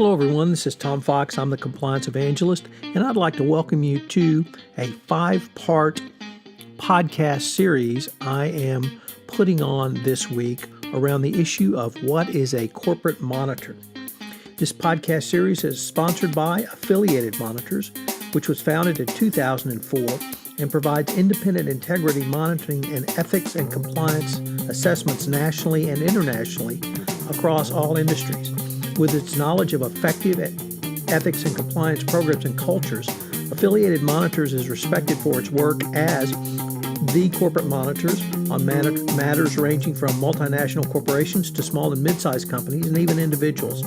Hello, everyone. This is Tom Fox. I'm the Compliance Evangelist, and I'd like to welcome you to a 5-part podcast series I am putting on this week around the issue of what is a corporate monitor. This podcast series is sponsored by Affiliated Monitors, which was founded in 2004 and provides independent integrity monitoring and ethics and compliance assessments nationally and internationally across all industries. With its knowledge of effective ethics and compliance programs and cultures, Affiliated Monitors is respected for its work as the corporate monitors on matters ranging from multinational corporations to small and mid-sized companies and even individuals.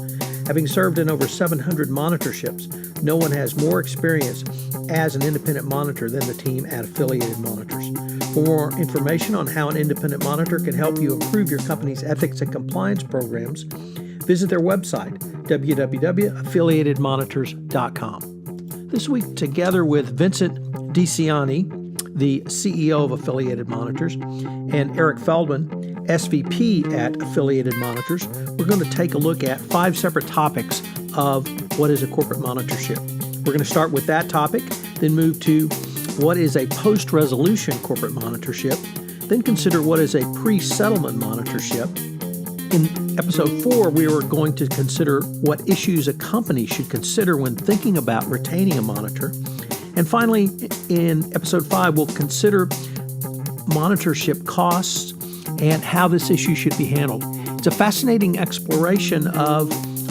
Having served in over 700 monitorships, no one has more experience as an independent monitor than the team at Affiliated Monitors. For more information on how an independent monitor can help you improve your company's ethics and compliance programs, visit their website, www.affiliatedmonitors.com. This week, together with Vincent DiCiani, the CEO of Affiliated Monitors, and Eric Feldman, SVP at Affiliated Monitors, we're going to take a look at 5 separate topics of what is a corporate monitorship. We're going to start with that topic, then move to what is a post-resolution corporate monitorship, then consider what is a pre-settlement monitorship. In episode 4, we are going to consider what issues a company should consider when thinking about retaining a monitor. And finally, in episode 5, we'll consider monitorship costs and how this issue should be handled. It's a fascinating exploration of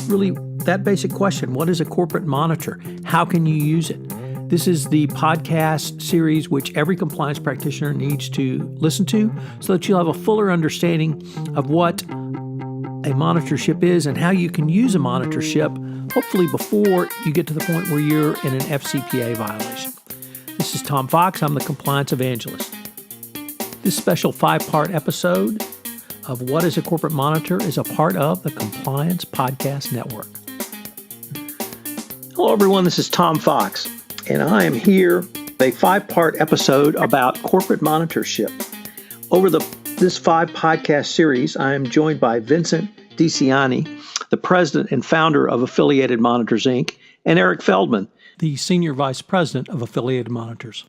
really that basic question: what is a corporate monitor? How can you use it? This is the podcast series which every compliance practitioner needs to listen to so that you'll have a fuller understanding of what a monitorship is and how you can use a monitorship, hopefully before you get to the point where you're in an FCPA violation. This is Tom Fox. I'm the Compliance Evangelist. This special 5-part episode of What is a Corporate Monitor is a part of the Compliance Podcast Network. Hello, everyone. This is Tom Fox, and I am here with a 5-part episode about corporate monitorship. Over this 5-podcast series, I am joined by Vincent DiCiani, the president and founder of Affiliated Monitors, Inc., and Eric Feldman, the senior vice president of Affiliated Monitors.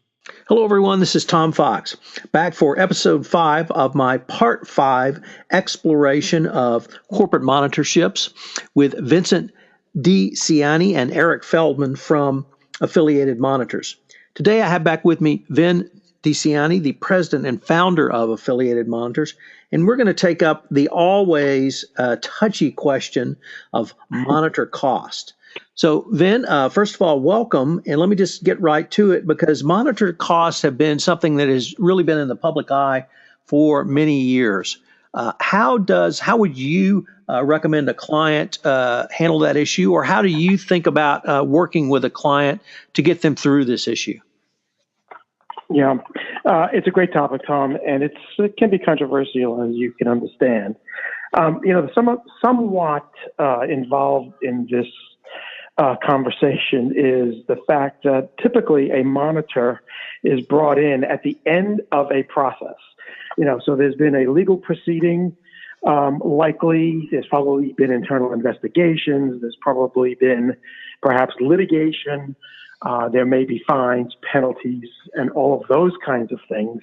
Hello, everyone. This is Tom Fox, back for episode 5 of my part 5 exploration of corporate monitorships with Vincent DiCiani and Eric Feldman from Affiliated Monitors. Today, I have back with me Vin DiCiani, the president and founder of Affiliated Monitors, and we're going to take up the always touchy question of monitor cost. So, Vin, first of all, welcome, and let me just get right to it because monitor costs have been something that has really been in the public eye for many years. How would you recommend a client handle that issue, or how do you think about working with a client to get them through this issue? Yeah, it's a great topic, Tom, and it can be controversial, as you can understand. Somewhat involved in this conversation is the fact that typically a monitor is brought in at the end of a process. So there's been a legal proceeding. Likely, there's probably been internal investigations. There's probably been perhaps litigation. There may be fines, penalties, and all of those kinds of things.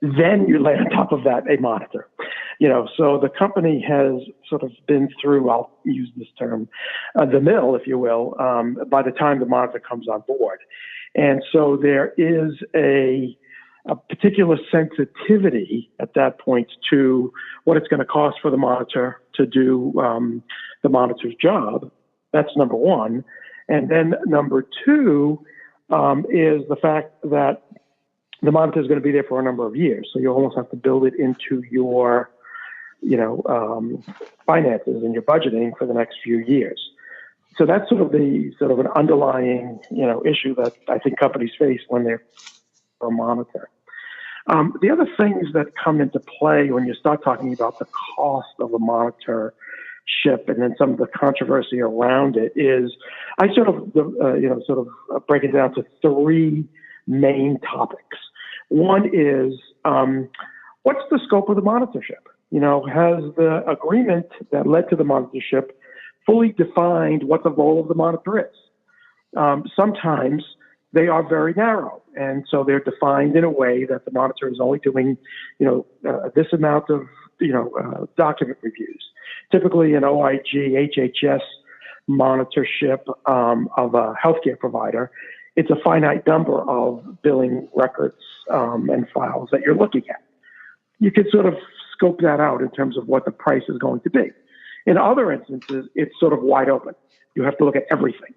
Then you lay on top of that a monitor. So the company has sort of been through, I'll use this term, the mill, if you will, by the time the monitor comes on board. And so there is a particular sensitivity at that point to what it's going to cost for the monitor to do the monitor's job. That's number one. And then number 2 is the fact that the monitor is going to be there for a number of years. So you almost have to build it into your, finances and your budgeting for the next few years. So that's sort of an underlying, issue that I think companies face when they're a monitor. The other things that come into play when you start talking about the cost of a monitorship and then some of the controversy around it is I sort of break it down to 3 main topics. One is what's the scope of the monitorship? Has the agreement that led to the monitorship fully defined what the role of the monitor is. Sometimes they are very narrow, and so they're defined in a way that the monitor is only doing, this amount of, document reviews. Typically, an OIG, HHS monitorship of a healthcare provider, it's a finite number of billing records and files that you're looking at. You can sort of scope that out in terms of what the price is going to be. In other instances, it's sort of wide open. You have to look at everything,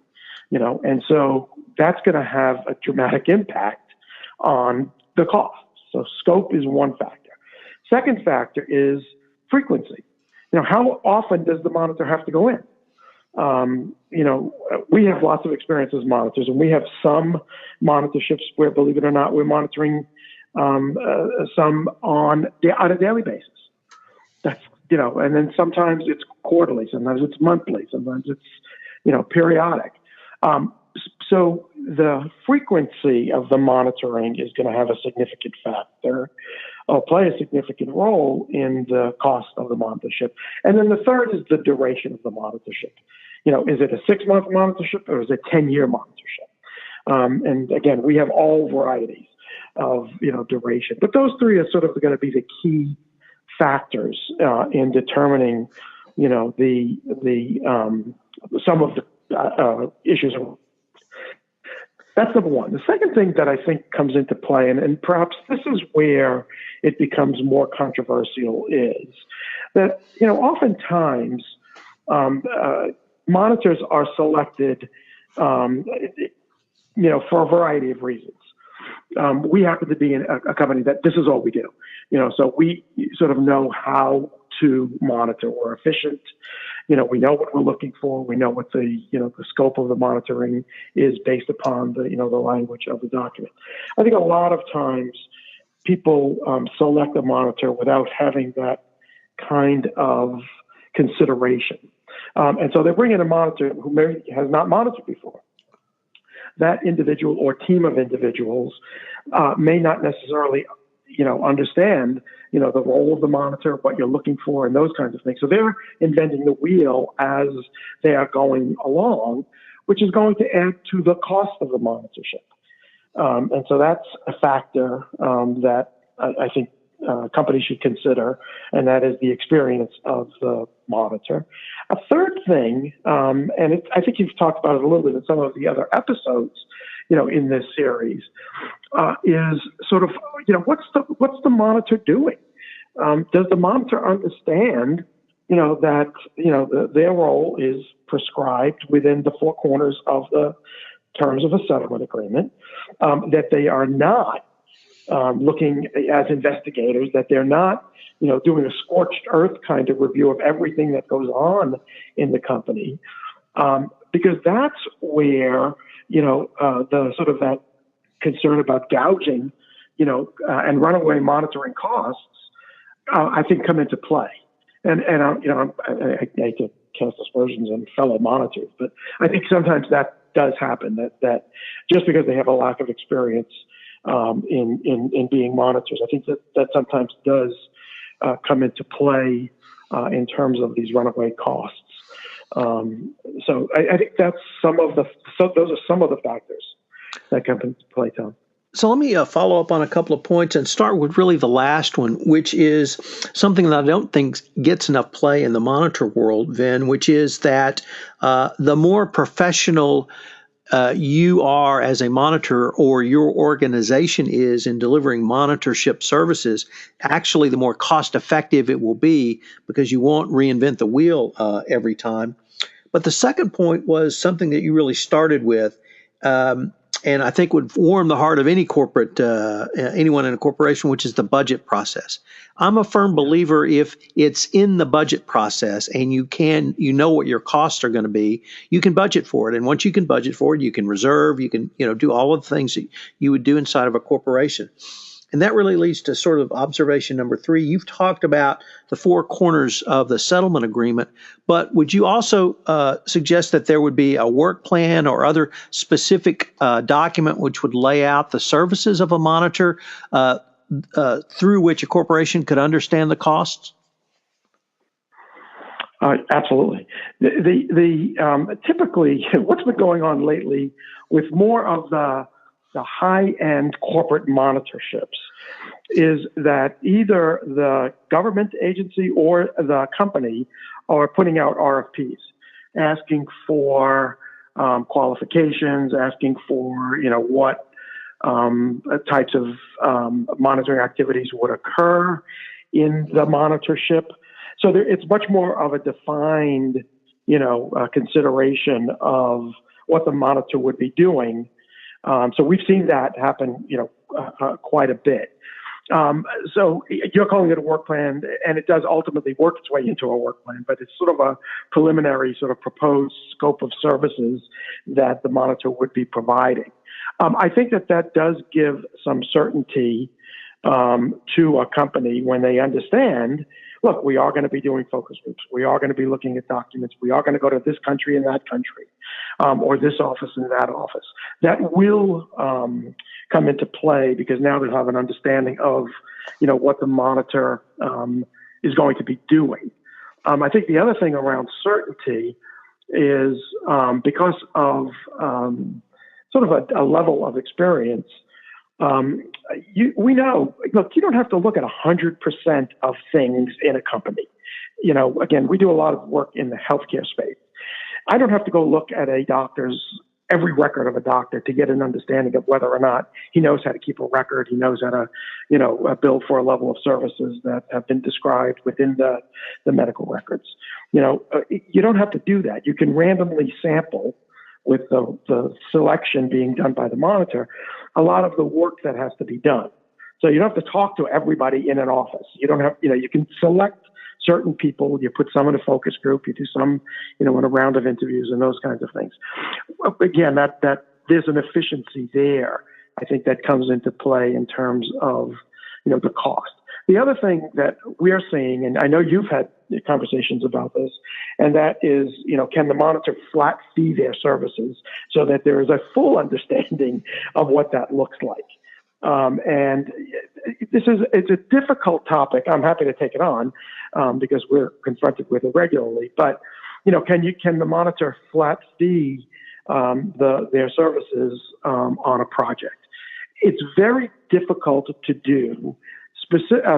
and so that's going to have a dramatic impact on the cost. So scope is one factor. Second factor is frequency. How often does the monitor have to go in? We have lots of experience as monitors, and we have some monitorships where, believe it or not, we're monitoring some on a daily basis. That's, and then sometimes it's quarterly, sometimes it's monthly, sometimes it's, periodic. So the frequency of the monitoring is going to have a significant factor, or play a significant role in the cost of the monitorship. And then the third is the duration of the monitorship. Is it a 6-month monitorship or is it a 10-year monitorship? And again, we have all varieties of, duration. But those three are sort of going to be the key factors in determining, some of the issues. That's number one. The second thing that I think comes into play, and perhaps this is where it becomes more controversial, is that, oftentimes monitors are selected, for a variety of reasons. We happen to be in a company that this is all we do, so we sort of know how to monitor. We're efficient. We know what we're looking for. We know what the scope of the monitoring is based upon the language of the document. I think a lot of times people select a monitor without having that kind of consideration. And so they bring in a monitor who maybe has not monitored before. That individual or team of individuals may not necessarily, understand, the role of the monitor, what you're looking for, and those kinds of things. So they're inventing the wheel as they are going along, which is going to add to the cost of the monitorship. And so that's a factor that I think companies should consider, and that is the experience of the monitor. A third thing, I think you've talked about it a little bit in some of the other episodes, in this series, is sort of, what's the monitor doing? Does the monitor understand, that, their role is prescribed within the four corners of the terms of a settlement agreement, that they are not looking as investigators, that they're not, doing a scorched earth kind of review of everything that goes on in the company, because that's where, the sort of that concern about gouging, and runaway monitoring costs, I think come into play. And I hate to cast aspersions on fellow monitors, but I think sometimes that does happen, that just because they have a lack of experience in being monitors, I think that sometimes does come into play in terms of these runaway costs. So I think that's those are some of the factors that come into play, Tom. So let me follow up on a couple of points and start with really the last one, which is something that I don't think gets enough play in the monitor world, Vin, which is that the more professional you are as a monitor, or your organization is in delivering monitorship services, actually the more cost effective it will be, because you won't reinvent the wheel every time. But the second point was something that you really started with, and I think would warm the heart of any corporate, anyone in a corporation, which is the budget process. I'm a firm believer, if it's in the budget process and you know what your costs are going to be, you can budget for it. And once you can budget for it, you can reserve, you can, do all of the things that you would do inside of a corporation. And that really leads to sort of observation number 3. You've talked about the four corners of the settlement agreement, but would you also suggest that there would be a work plan or other specific document which would lay out the services of a monitor through which a corporation could understand the costs? Absolutely. Typically, what's been going on lately with more of the high-end corporate monitorships is that either the government agency or the company are putting out RFPs, asking for qualifications, asking for what types of monitoring activities would occur in the monitorship. So it's much more of a defined, consideration of what the monitor would be doing. So we've seen that happen, quite a bit. So you're calling it a work plan, and it does ultimately work its way into a work plan, but it's sort of a preliminary sort of proposed scope of services that the monitor would be providing. I think that does give some certainty to a company when they understand, look, we are going to be doing focus groups. We are going to be looking at documents. We are going to go to this country and that country, or this office and that office. That will come into play because now they have an understanding of, what the monitor is going to be doing. I think the other thing around certainty is because of sort of a level of experience. We know, look, you don't have to look at 100% of things in a company. Again, we do a lot of work in the healthcare space. I don't have to go look at every record of a doctor to get an understanding of whether or not he knows how to keep a record. He knows how to, bill for a level of services that have been described within the medical records. You don't have to do that. You can randomly sample with the selection being done by the monitor, a lot of the work that has to be done. So you don't have to talk to everybody in an office. You don't have, you can select certain people. You put some in a focus group. You do some, in a round of interviews and those kinds of things. Again, that there's an efficiency there. I think that comes into play in terms of, the cost. The other thing that we're seeing, and I know you've had conversations about this, and that is, can the monitor flat fee their services so that there is a full understanding of what that looks like? And it's a difficult topic. I'm happy to take it on because we're confronted with it regularly. But can the monitor flat fee their services on a project? It's very difficult to do.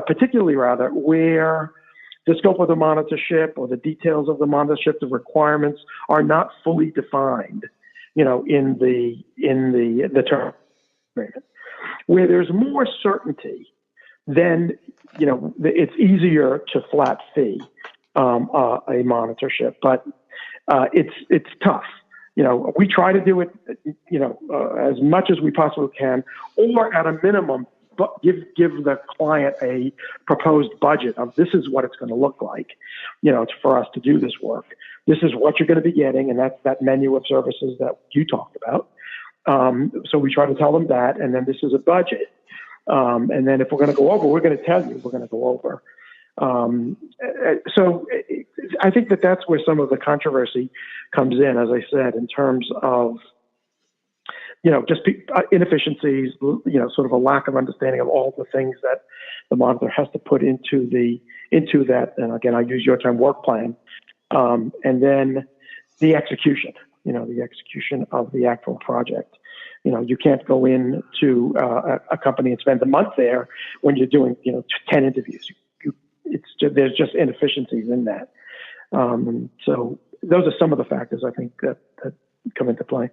Particularly where the scope of the monitorship or the details of the monitorship, the requirements are not fully defined, in the term agreement. Where there's more certainty, then it's easier to flat fee a monitorship, but it's tough. We try to do it, as much as we possibly can, or at a minimum. But give the client a proposed budget of this is what it's going to look like, it's for us to do this work. This is what you're going to be getting, and that's that menu of services that you talked about. So we try to tell them that, and then this is a budget. And then if we're going to go over, we're going to tell you we're going to go over. So I think that's where some of the controversy comes in, as I said, in terms of just inefficiencies, sort of a lack of understanding of all the things that the monitor has to put into that. And again, I use your term work plan. And then the execution, the execution of the actual project. You can't go into a company and spend a month there when you're doing, 10 interviews. There's just inefficiencies in that. So those are some of the factors I think that come into play.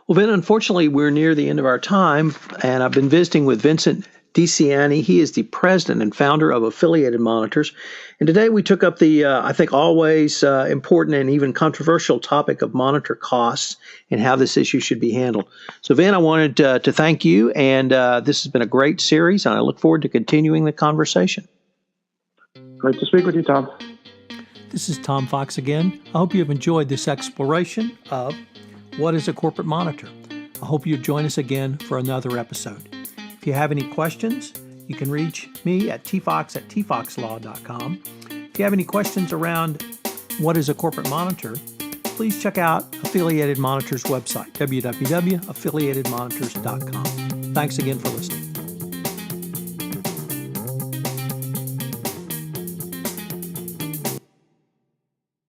Well, Vin, unfortunately, we're near the end of our time, and I've been visiting with Vincent DiCiani. He is the president and founder of Affiliated Monitors. And today we took up the, I think, always important and even controversial topic of monitor costs and how this issue should be handled. So, Vin, I wanted to thank you, and this has been a great series, and I look forward to continuing the conversation. Great to speak with you, Tom. This is Tom Fox again. I hope you have enjoyed this exploration of what is a corporate monitor. I hope you join us again for another episode. If you have any questions, you can reach me at tfox@tfoxlaw.com. If you have any questions around what is a corporate monitor, please check out Affiliated Monitors website, www.affiliatedmonitors.com. Thanks again for listening.